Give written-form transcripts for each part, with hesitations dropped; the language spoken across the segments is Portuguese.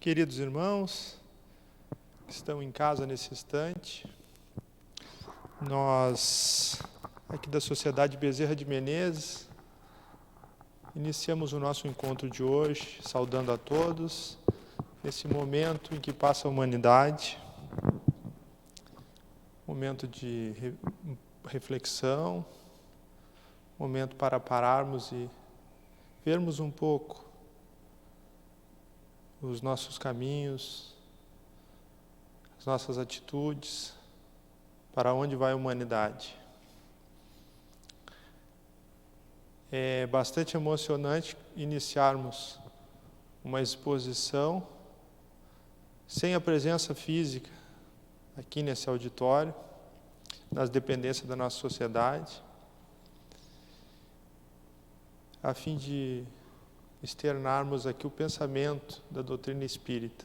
Queridos irmãos que estão em casa nesse instante, nós, aqui da Sociedade Bezerra de Menezes, iniciamos o nosso encontro de hoje, saudando a todos, nesse momento em que passa a humanidade, momento de reflexão, momento para pararmos e vermos um pouco os nossos caminhos, as nossas atitudes, para onde vai a humanidade. É bastante emocionante iniciarmos uma exposição sem a presença física aqui nesse auditório, nas dependências da nossa sociedade, a fim de externarmos aqui o pensamento da doutrina espírita.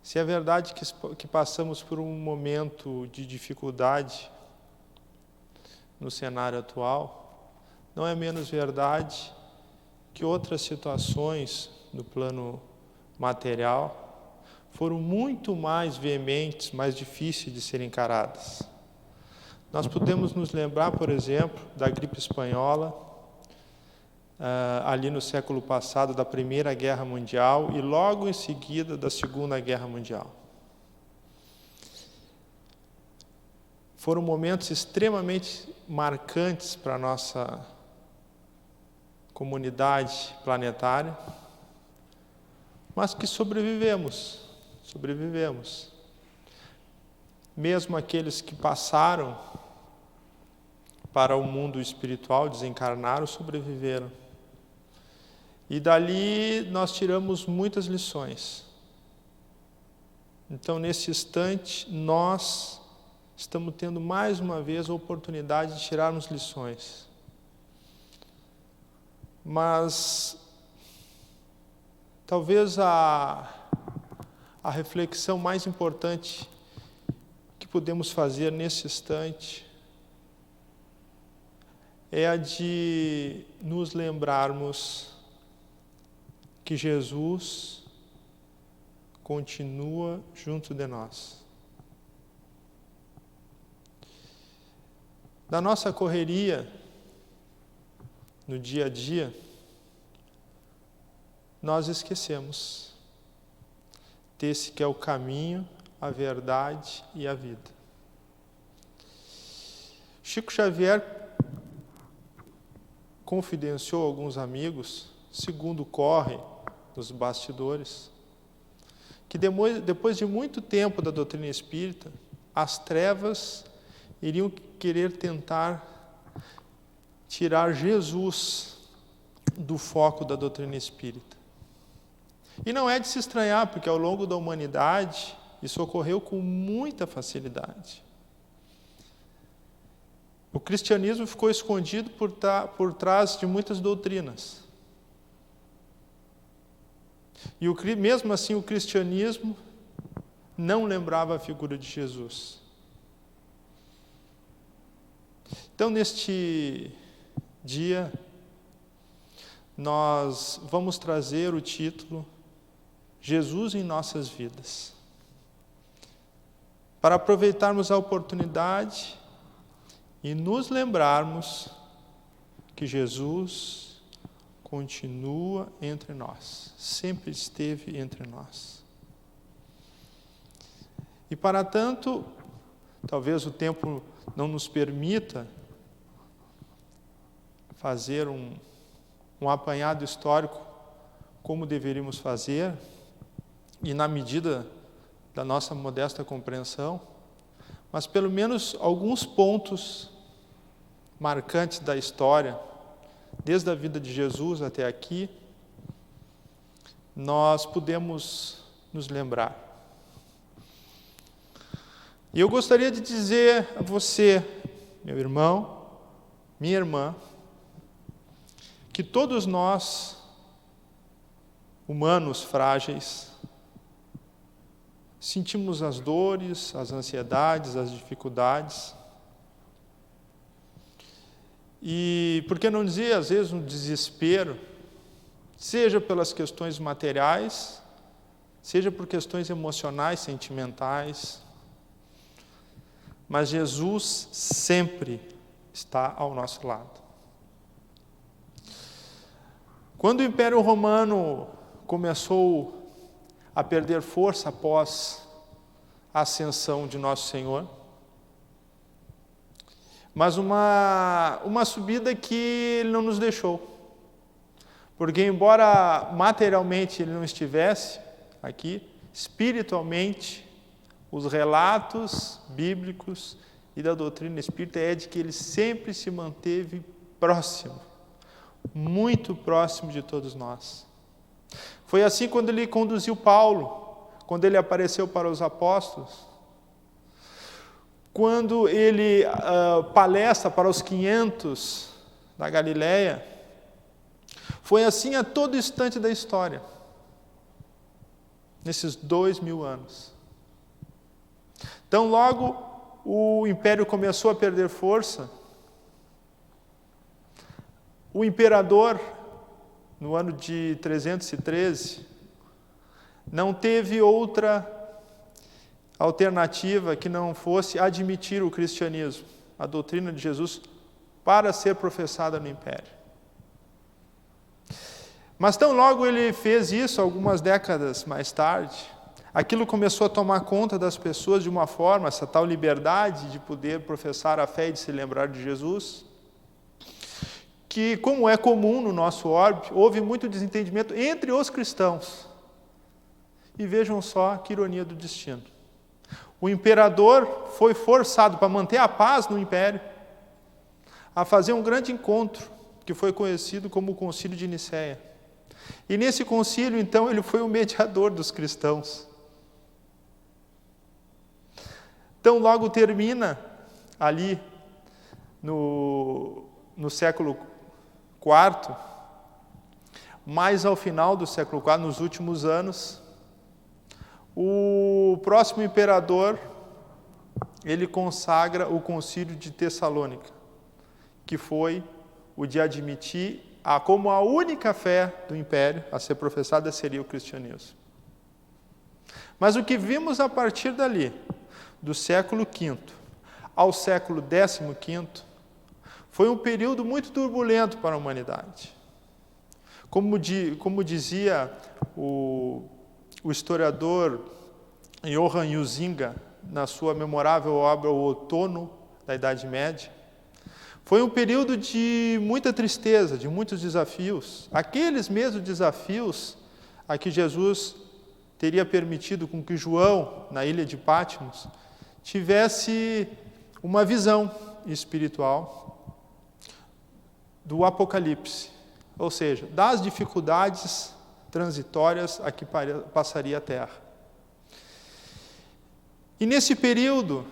Se é verdade que passamos por um momento de dificuldade no cenário atual, não é menos verdade que outras situações no plano material foram muito mais veementes, mais difíceis de serem encaradas. Nós podemos nos lembrar, por exemplo, da gripe espanhola, ali no século passado, da Primeira Guerra Mundial e logo em seguida da Segunda Guerra Mundial. Foram momentos extremamente marcantes para a nossa comunidade planetária, mas que sobrevivemos. Mesmo aqueles que passaram para o mundo espiritual, desencarnaram, sobreviveram. E dali nós tiramos muitas lições. Então, nesse instante, nós estamos tendo mais uma vez a oportunidade de tirarmos lições. Mas talvez a reflexão mais importante que podemos fazer nesse instante é a de nos lembrarmos que Jesus continua junto de nós. Na nossa correria, no dia a dia, nós esquecemos desse que é o caminho, a verdade e a vida. Chico Xavier confidenciou a alguns amigos, segundo corre nos bastidores, que depois de muito tempo da doutrina espírita, as trevas iriam querer tentar tirar Jesus do foco da doutrina espírita. E não é de se estranhar, porque ao longo da humanidade isso ocorreu com muita facilidade. O cristianismo ficou escondido por trás de muitas doutrinas. E mesmo assim o cristianismo não lembrava a figura de Jesus. Então, neste dia, nós vamos trazer o título Jesus em Nossas Vidas, para aproveitarmos a oportunidade e nos lembrarmos que Jesus continua entre nós, sempre esteve entre nós. E para tanto, talvez o tempo não nos permita fazer um apanhado histórico como deveríamos fazer, e na medida da nossa modesta compreensão, mas pelo menos alguns pontos marcantes da história, desde a vida de Jesus até aqui, nós podemos nos lembrar. E eu gostaria de dizer a você, meu irmão, minha irmã, que todos nós, humanos frágeis, sentimos as dores, as ansiedades, as dificuldades. E, por que não dizer, às vezes, um desespero, seja pelas questões materiais, seja por questões emocionais, sentimentais. Mas Jesus sempre está ao nosso lado. Quando o Império Romano começou a perder força após a ascensão de Nosso Senhor, mas uma subida que Ele não nos deixou. Porque embora materialmente Ele não estivesse aqui, espiritualmente, os relatos bíblicos e da doutrina espírita é de que Ele sempre se manteve próximo, muito próximo de todos nós. Foi assim quando Ele conduziu Paulo, quando Ele apareceu para os apóstolos, quando Ele palestra para os 500 da Galileia. Foi assim a todo instante da história, nesses 2000 anos. Então, logo o império começou a perder força, o imperador, no ano de 313, não teve outra alternativa que não fosse admitir o cristianismo, a doutrina de Jesus, para ser professada no império. Mas tão logo ele fez isso, algumas décadas mais tarde, aquilo começou a tomar conta das pessoas de uma forma, essa tal liberdade de poder professar a fé e de se lembrar de Jesus, que, como é comum no nosso orbe, houve muito desentendimento entre os cristãos. E vejam só que ironia do destino. O imperador foi forçado, para manter a paz no império, a fazer um grande encontro, que foi conhecido como o Concílio de Nicéia. E nesse concílio, então, ele foi o mediador dos cristãos. Então, logo termina, ali, no século IV, mais ao final do século IV, nos últimos anos, o próximo imperador, ele consagra o Concílio de Tessalônica, que foi o de admitir como a única fé do império a ser professada seria o cristianismo. Mas o que vimos a partir dali, do século V ao século XV, foi um período muito turbulento para a humanidade. Como dizia o historiador Johann Huizinga, na sua memorável obra O Outono da Idade Média, foi um período de muita tristeza, de muitos desafios. Aqueles mesmos desafios a que Jesus teria permitido com que João, na ilha de Patmos, tivesse uma visão espiritual do Apocalipse, ou seja, das dificuldades transitórias a que passaria a Terra. E nesse período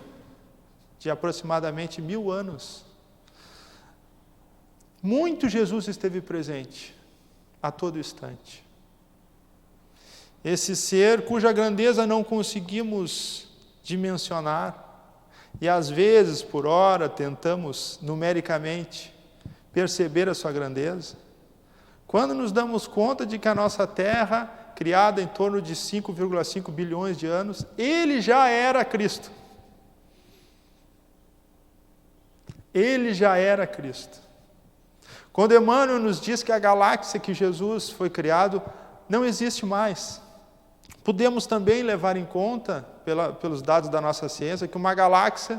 de aproximadamente 1000 anos, muito Jesus esteve presente a todo instante. Esse ser cuja grandeza não conseguimos dimensionar, e às vezes, por hora, tentamos numericamente perceber a sua grandeza, quando nos damos conta de que a nossa Terra, criada em torno de 5,5 bilhões de anos, ele já era Cristo. Ele já era Cristo. Quando Emmanuel nos diz que a galáxia que Jesus foi criado não existe mais, podemos também levar em conta, pelos dados da nossa ciência, que uma galáxia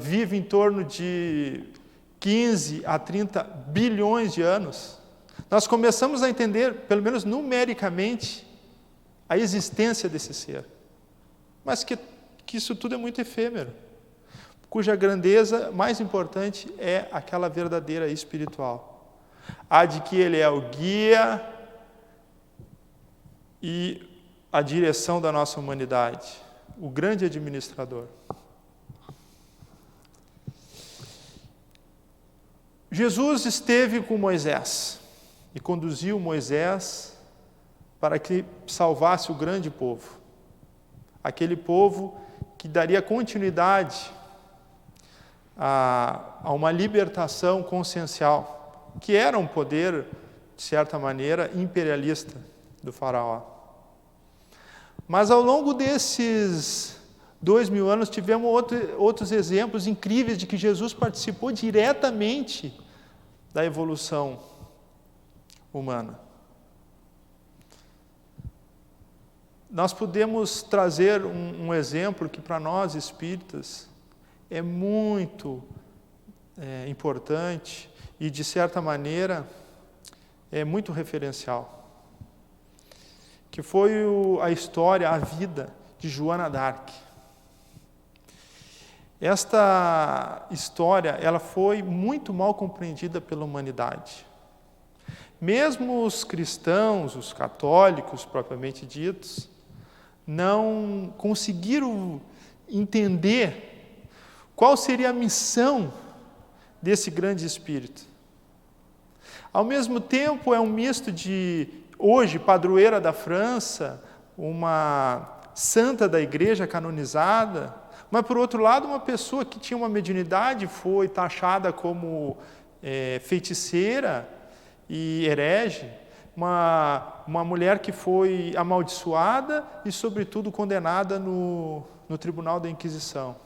vive em torno de 15 a 30 bilhões de anos. Nós começamos a entender, pelo menos numericamente, a existência desse ser. Mas que isso tudo é muito efêmero, cuja grandeza mais importante é aquela verdadeira espiritual. A de que ele é o guia e a direção da nossa humanidade, o grande administrador. Jesus esteve com Moisés e conduziu Moisés para que salvasse o grande povo, aquele povo que daria continuidade a uma libertação consciencial, que era um poder de certa maneira, imperialista do faraó. Mas ao longo desses 2000 anos tivemos outros exemplos incríveis de que Jesus participou diretamente da evolução humana. Nós podemos trazer um exemplo que para nós espíritas é muito importante e, de certa maneira, é muito referencial, que foi a história, a vida de Joana d'Arc. Esta história, ela foi muito mal compreendida pela humanidade. Mesmo os cristãos, os católicos propriamente ditos, não conseguiram entender qual seria a missão desse grande espírito. Ao mesmo tempo, é um misto de, hoje, padroeira da França, uma santa da igreja canonizada, mas, por outro lado, uma pessoa que tinha uma mediunidade, foi taxada como feiticeira e herege, uma mulher que foi amaldiçoada e, sobretudo, condenada no tribunal da Inquisição.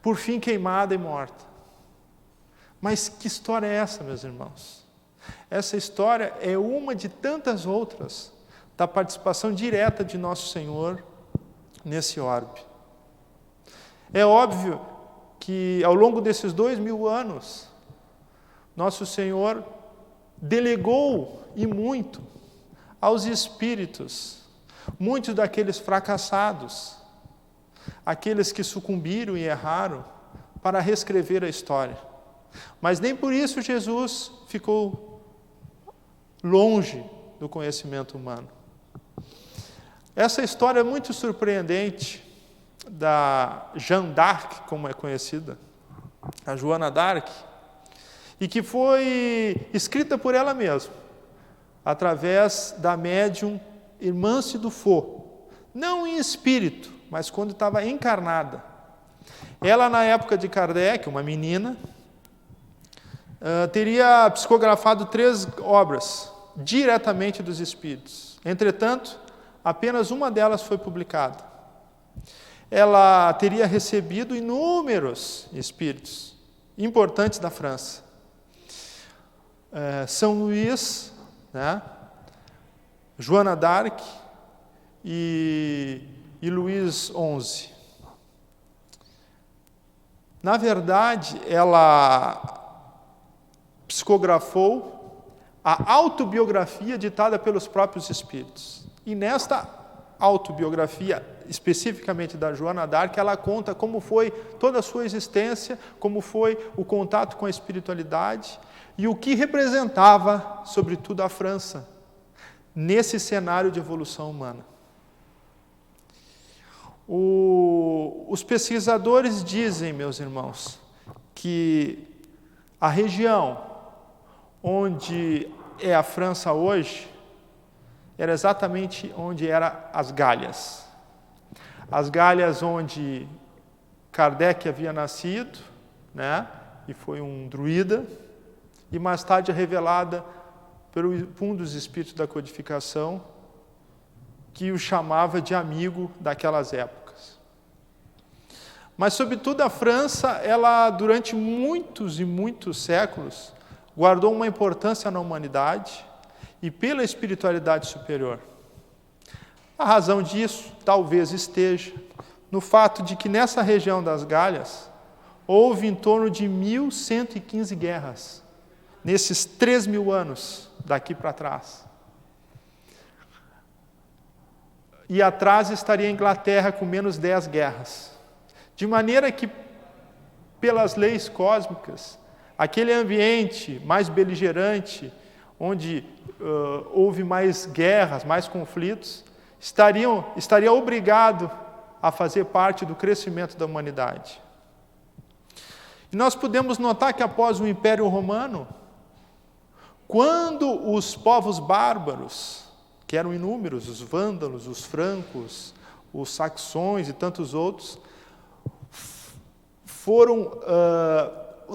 Por fim, queimada e morta. Mas que história é essa, meus irmãos? Essa história é uma de tantas outras da participação direta de Nosso Senhor nesse orbe. É óbvio que, ao longo desses 2000 anos, Nosso Senhor delegou, e muito, aos espíritos, muitos daqueles fracassados, aqueles que sucumbiram e erraram, para reescrever a história. Mas nem por isso Jesus ficou longe do conhecimento humano. Essa história é muito surpreendente, da Jeanne d'Arc, como é conhecida, a Joana d'Arc, e que foi escrita por ela mesma, através da médium Hermance Dufault, não em espírito, mas quando estava encarnada. Ela, na época de Kardec, uma menina, teria psicografado 3 obras, diretamente dos espíritos. Entretanto, apenas uma delas foi publicada. Ela teria recebido inúmeros espíritos importantes da França. São Luís, né? Joana d'Arc e Luís XI. Na verdade, ela psicografou a autobiografia ditada pelos próprios espíritos. E nesta autobiografia, especificamente da Joana d'Arc, ela conta como foi toda a sua existência, como foi o contato com a espiritualidade e o que representava, sobretudo, a França nesse cenário de evolução humana. Os pesquisadores dizem, meus irmãos, que a região onde é a França hoje era exatamente onde eram as Gálias. As Gálias onde Kardec havia nascido, né? E foi um druida, e mais tarde é revelada por um dos espíritos da codificação, que o chamava de amigo daquelas épocas. Mas, sobretudo, a França, ela, durante muitos e muitos séculos, guardou uma importância na humanidade e pela espiritualidade superior. A razão disso talvez esteja no fato de que nessa região das Gálias houve em torno de 1.115 guerras, nesses 3.000 anos daqui para trás. E atrás estaria a Inglaterra com menos 10 guerras. De maneira que, pelas leis cósmicas, aquele ambiente mais beligerante, onde houve mais guerras, mais conflitos, estaria obrigado a fazer parte do crescimento da humanidade. E nós podemos notar que após o Império Romano, quando os povos bárbaros, que eram inúmeros, os vândalos, os francos, os saxões e tantos outros, foram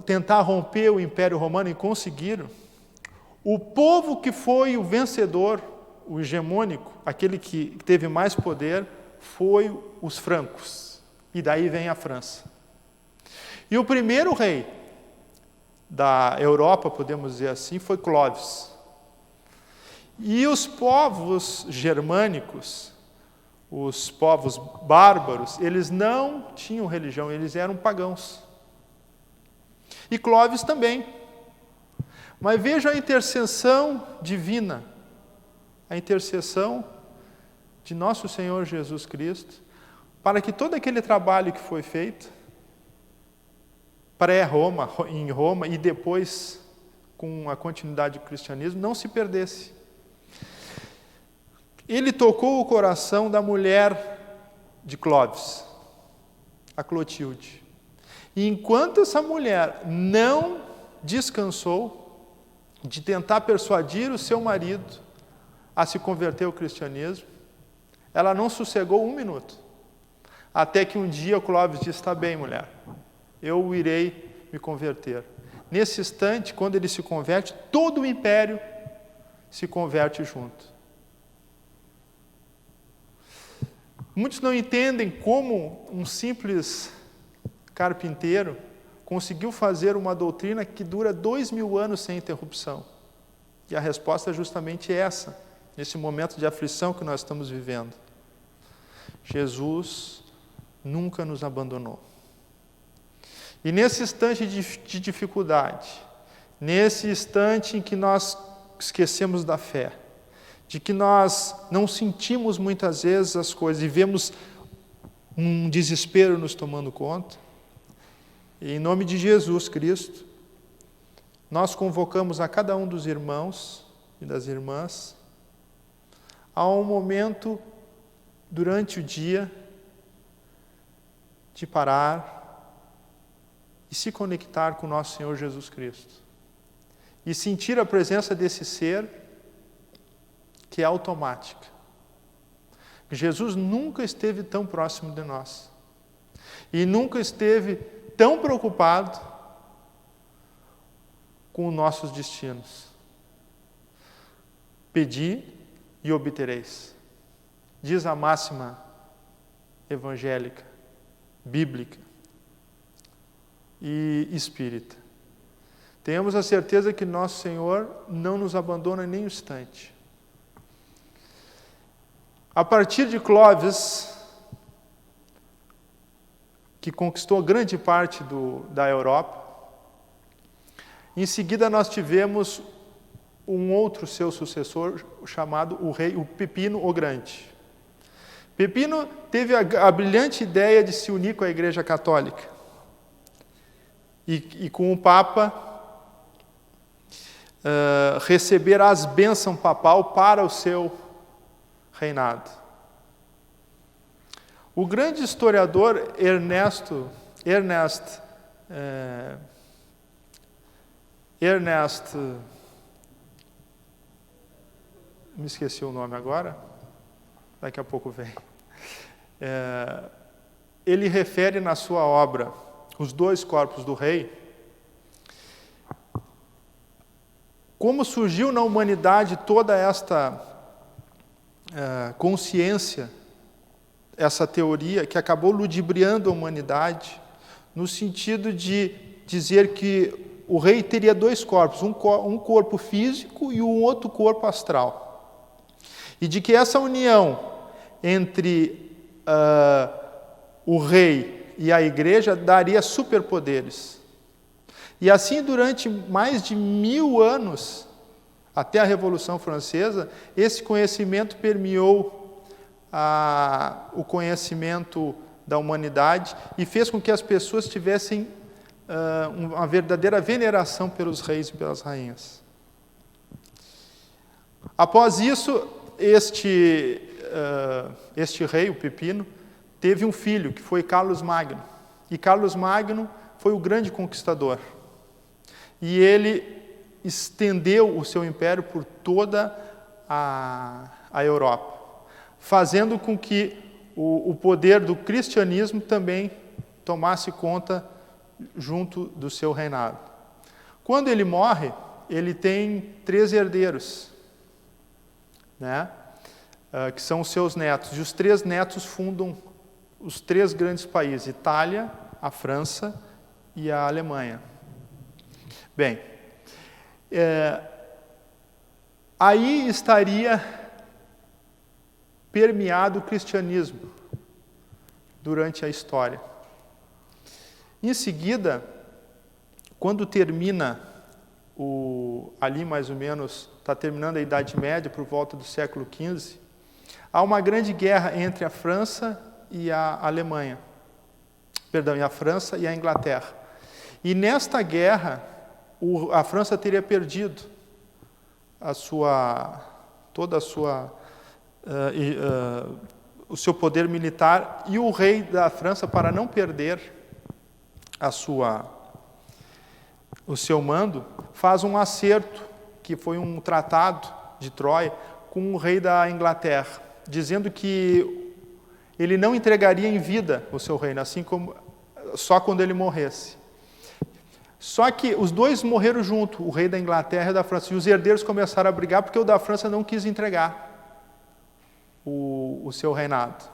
tentar romper o Império Romano e conseguiram, O povo que foi o vencedor, o hegemônico, aquele que teve mais poder, foi os francos. E daí vem a França. E o primeiro rei da Europa, podemos dizer assim, foi Clovis. E os povos germânicos, os povos bárbaros, eles não tinham religião, eles eram pagãos. E Clovis também. Mas veja a intercessão divina, a intercessão de nosso Senhor Jesus Cristo, para que todo aquele trabalho que foi feito, pré-Roma, em Roma e depois com a continuidade do cristianismo, não se perdesse. Ele tocou o coração da mulher de Clovis, a Clotilde. E enquanto essa mulher não descansou de tentar persuadir o seu marido a se converter ao cristianismo, ela não sossegou um minuto. Até que um dia Clovis disse: está bem, mulher, eu irei me converter. Nesse instante, quando ele se converte, todo o império se converte junto. Muitos não entendem como um simples carpinteiro conseguiu fazer uma doutrina que dura 2000 anos sem interrupção. E a resposta é justamente essa, nesse momento de aflição que nós estamos vivendo. Jesus nunca nos abandonou. E nesse instante de dificuldade, nesse instante em que nós esquecemos da fé, de que nós não sentimos muitas vezes as coisas e vemos um desespero nos tomando conta, e em nome de Jesus Cristo, nós convocamos a cada um dos irmãos e das irmãs a um momento durante o dia de parar e se conectar com o nosso Senhor Jesus Cristo e sentir a presença desse ser que é automática. Jesus nunca esteve tão próximo de nós e nunca esteve tão preocupado com os nossos destinos. Pedi e obtereis, diz a máxima evangélica, bíblica e espírita. Tenhamos a certeza que nosso Senhor não nos abandona nem um instante. A partir de Clovis, que conquistou grande parte da Europa, em seguida nós tivemos um outro seu sucessor, chamado o Pipino o Grande. Pipino teve a brilhante ideia de se unir com a Igreja Católica e com o Papa receber as bênçãos papal para o seu reinado. O grande historiador Ernest, me esqueci o nome agora, daqui a pouco vem. Ele refere na sua obra Os Dois Corpos do Rei, como surgiu na humanidade toda esta consciência, essa teoria que acabou ludibriando a humanidade, no sentido de dizer que o rei teria dois corpos, um corpo físico e um outro corpo astral. E de que essa união entre o rei e a igreja daria superpoderes. E assim, durante mais de 1000 anos, até a Revolução Francesa, esse conhecimento permeou o conhecimento da humanidade e fez com que as pessoas tivessem uma verdadeira veneração pelos reis e pelas rainhas. Após isso, este rei, o Pipino, teve um filho, que foi Carlos Magno. E Carlos Magno foi o grande conquistador. E ele estendeu o seu império por toda a Europa, fazendo com que o poder do cristianismo também tomasse conta junto do seu reinado. Quando ele morre, ele tem 3 herdeiros, né? Que são os seus netos. E os 3 netos fundam os 3 grandes países: Itália, a França e a Alemanha. Bem, aí estaria permeado o cristianismo durante a história. Em seguida, quando termina ali mais ou menos, está terminando a Idade Média, por volta do século XV, há uma grande guerra entre a França e a Alemanha. Perdão, e a França e a Inglaterra. E nesta guerra, a França teria perdido o seu poder militar, e o rei da França, para não perder o seu mando, faz um acerto, que foi um tratado de Troia, com o rei da Inglaterra, dizendo que ele não entregaria em vida o seu reino, assim como só quando ele morresse. Só que os 2 morreram junto, o rei da Inglaterra e o da França, e os herdeiros começaram a brigar porque o da França não quis entregar o seu reinado.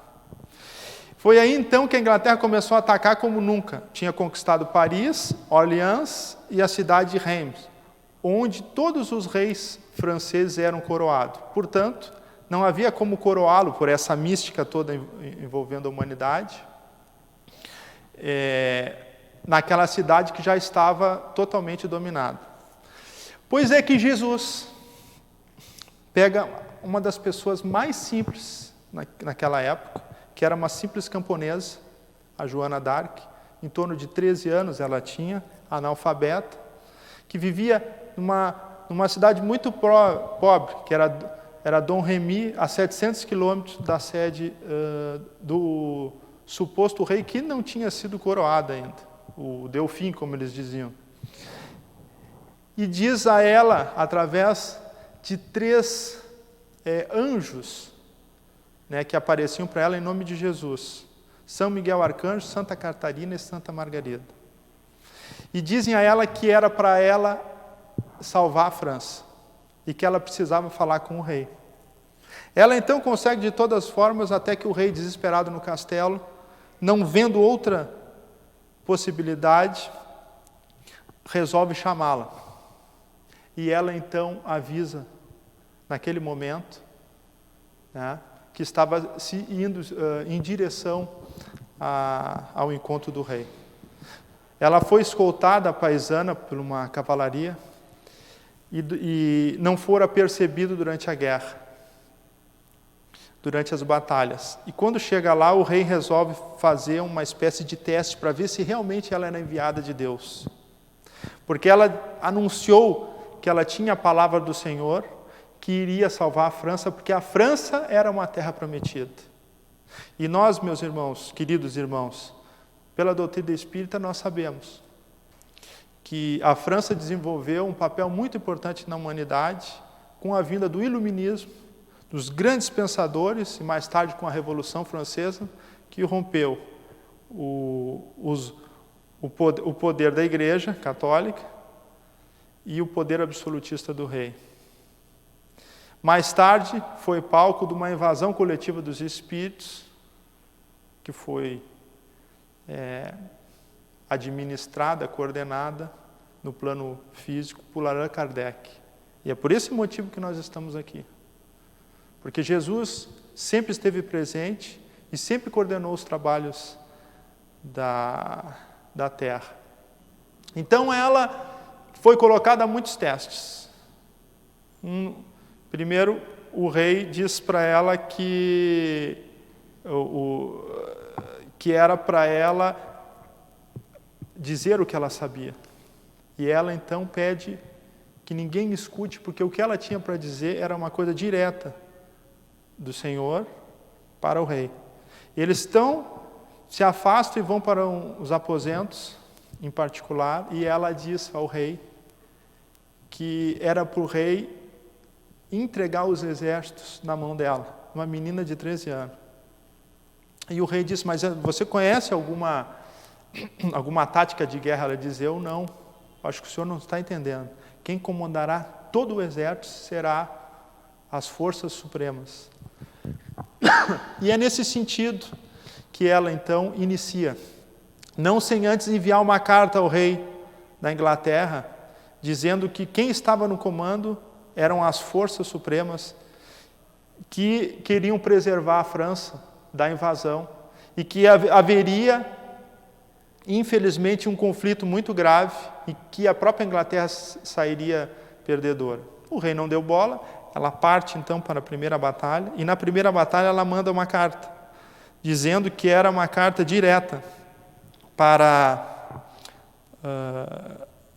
Foi aí então que a Inglaterra começou a atacar como nunca. Tinha conquistado Paris, Orleans e a cidade de Reims, onde todos os reis franceses eram coroados. Portanto, não havia como coroá-lo por essa mística toda envolvendo a humanidade, naquela cidade que já estava totalmente dominada. Pois é que Jesus pega uma das pessoas mais simples naquela época, que era uma simples camponesa, a Joana d'Arc, em torno de 13 anos ela tinha, analfabeta, que vivia numa cidade muito pobre, que era Dom Remy, a 700 quilômetros da sede do suposto rei, que não tinha sido coroado ainda, o Delfim, como eles diziam. E diz a ela, através de 3 anjos, né, que apareciam para ela em nome de Jesus: São Miguel Arcanjo, Santa Catarina e Santa Margarida. E dizem a ela que era para ela salvar a França e que ela precisava falar com o rei. Ela então consegue de todas as formas, até que o rei, desesperado no castelo, não vendo outra possibilidade, resolve chamá-la. E ela então avisa, naquele momento, né, que estava se indo em direção ao encontro do rei. Ela foi escoltada, a paisana, por uma cavalaria e não fora percebido durante a guerra, durante as batalhas. E quando chega lá, o rei resolve fazer uma espécie de teste para ver se realmente ela era enviada de Deus. Porque ela anunciou que ela tinha a palavra do Senhor, que iria salvar a França, porque a França era uma terra prometida. E nós, meus irmãos, queridos irmãos, pela doutrina espírita, nós sabemos que a França desenvolveu um papel muito importante na humanidade, com a vinda do iluminismo, dos grandes pensadores, e mais tarde com a Revolução Francesa, que rompeu o poder da Igreja Católica e o poder absolutista do rei. Mais tarde, foi palco de uma invasão coletiva dos espíritos, que foi administrada, coordenada no plano físico por Allan Kardec. E é por esse motivo que nós estamos aqui. Porque Jesus sempre esteve presente e sempre coordenou os trabalhos da Terra. Então ela foi colocada a muitos testes. Primeiro, o rei diz para ela que era para ela dizer o que ela sabia. E ela então pede que ninguém escute, porque o que ela tinha para dizer era uma coisa direta do Senhor para o rei. Eles se afastam e vão para os aposentos, em particular, e ela diz ao rei que era para o rei entregar os exércitos na mão dela, uma menina de 13 anos. E o rei disse: mas você conhece alguma tática de guerra? Ela diz: eu não. Acho que o senhor não está entendendo. Quem comandará todo o exército será as forças supremas. E é nesse sentido que ela então inicia. Não sem antes enviar uma carta ao rei da Inglaterra, dizendo que quem estava no comando eram as forças supremas que queriam preservar a França da invasão e que haveria, infelizmente, um conflito muito grave e que a própria Inglaterra sairia perdedora. O rei não deu bola, ela parte então para a primeira batalha e na primeira batalha ela manda uma carta, dizendo que era uma carta direta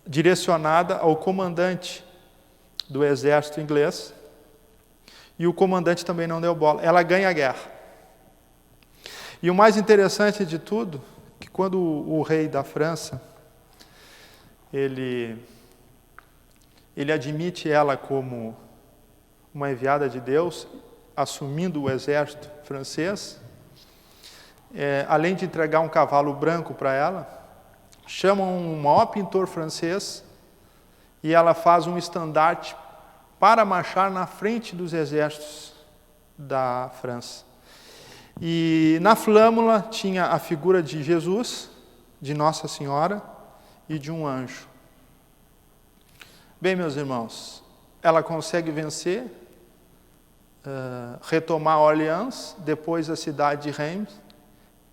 direcionada ao comandante do exército inglês, e o comandante também não deu bola. Ela ganha a guerra. E o mais interessante de tudo, que quando o rei da França, ele admite ela como uma enviada de Deus, assumindo o exército francês, além de entregar um cavalo branco para ela, chamam um maior pintor francês e ela faz um estandarte para marchar na frente dos exércitos da França. E na flâmula tinha a figura de Jesus, de Nossa Senhora e de um anjo. Bem, meus irmãos, ela consegue vencer, retomar Orleans, depois a cidade de Reims,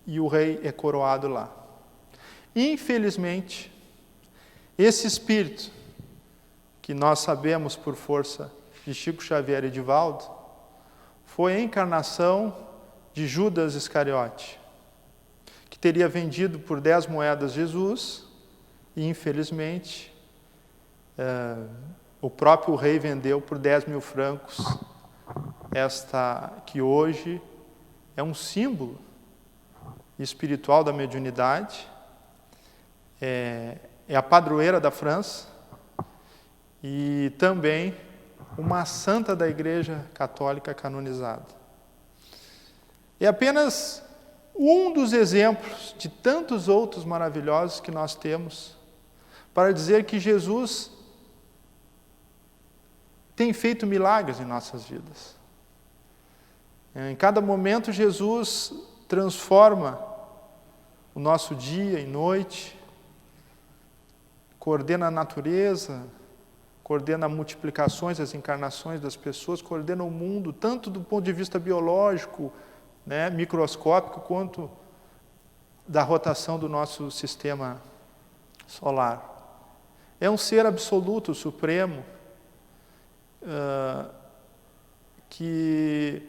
e o rei é coroado lá. Infelizmente, esse espírito, que nós sabemos por força de Chico Xavier e Edivaldo, foi a encarnação de Judas Iscariote, que teria vendido por 10 moedas Jesus, e infelizmente, o próprio rei vendeu por 10.000 francos, esta que hoje é um símbolo espiritual da mediunidade, é a padroeira da França e também uma santa da Igreja Católica canonizada. É apenas um dos exemplos de tantos outros maravilhosos que nós temos para dizer que Jesus tem feito milagres em nossas vidas. Em cada momento, Jesus transforma o nosso dia e noite, coordena a natureza, coordena multiplicações, as encarnações das pessoas, coordena o mundo, tanto do ponto de vista biológico, microscópico, quanto da rotação do nosso sistema solar. É um ser absoluto, supremo, que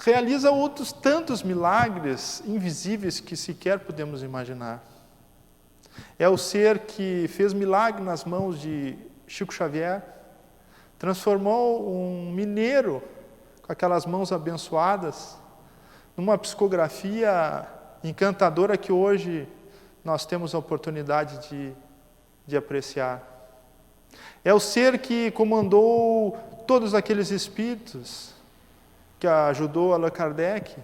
realiza outros tantos milagres invisíveis que sequer podemos imaginar. É o ser que fez milagre nas mãos de Chico Xavier, transformou um mineiro com aquelas mãos abençoadas numa psicografia encantadora que hoje nós temos a oportunidade de apreciar. É o ser que comandou todos aqueles espíritos, que ajudou Allan Kardec,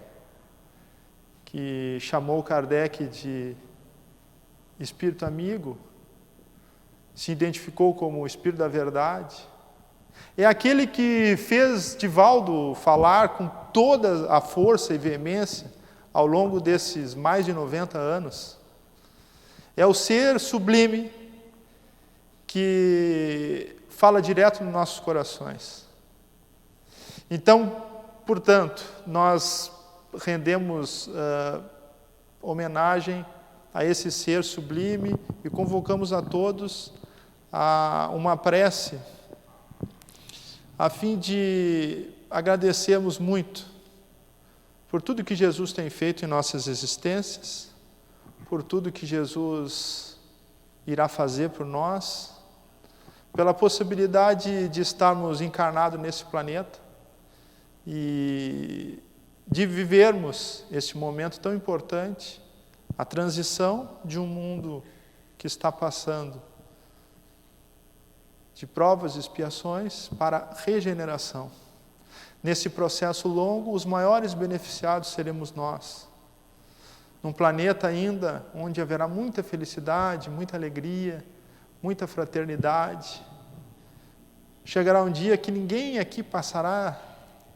que chamou Kardec de espírito amigo, se identificou como o espírito da verdade. É aquele que fez Divaldo falar com toda a força e veemência ao longo desses mais de 90 anos. É o ser sublime que fala direto nos nossos corações. Então, portanto, nós rendemos homenagem a esse ser sublime e convocamos a todos a uma prece a fim de agradecermos muito por tudo que Jesus tem feito em nossas existências, por tudo que Jesus irá fazer por nós, pela possibilidade de estarmos encarnados nesse planeta e de vivermos esse momento tão importante, a transição de um mundo que está passando de provas e expiações para a regeneração. Nesse processo longo, os maiores beneficiados seremos nós. num planeta ainda onde haverá muita felicidade, muita alegria, muita fraternidade. Chegará um dia que ninguém aqui passará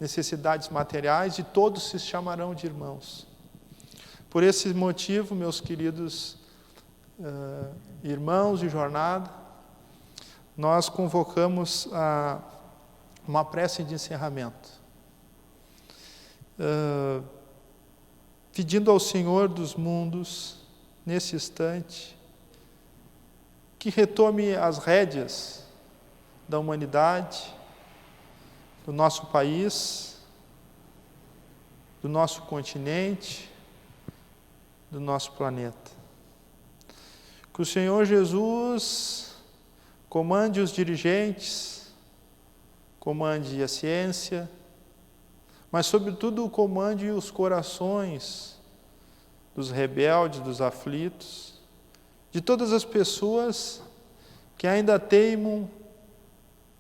necessidades materiais e todos se chamarão de irmãos. Por esse motivo, meus queridos irmãos de jornada, nós convocamos uma prece de encerramento, pedindo ao Senhor dos mundos, nesse instante, que retome as rédeas da humanidade, do nosso país, do nosso continente, do nosso planeta. Que o Senhor Jesus comande os dirigentes, comande a ciência, mas, sobretudo, comande os corações dos rebeldes, dos aflitos, de todas as pessoas que ainda teimam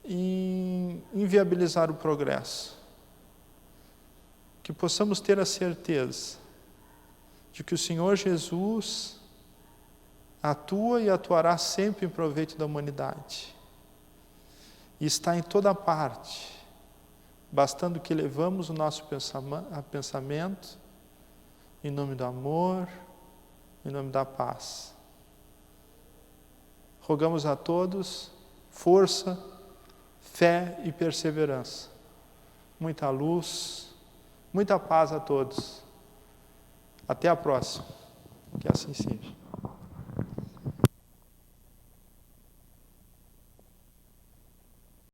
em inviabilizar o progresso. Que possamos ter a certeza de que o Senhor Jesus atua e atuará sempre em proveito da humanidade. E está em toda parte, bastando que levamos o nosso pensamento em nome do amor, em nome da paz. Rogamos a todos força, fé e perseverança. Muita luz, muita paz a todos. Até a próxima. Que assim seja.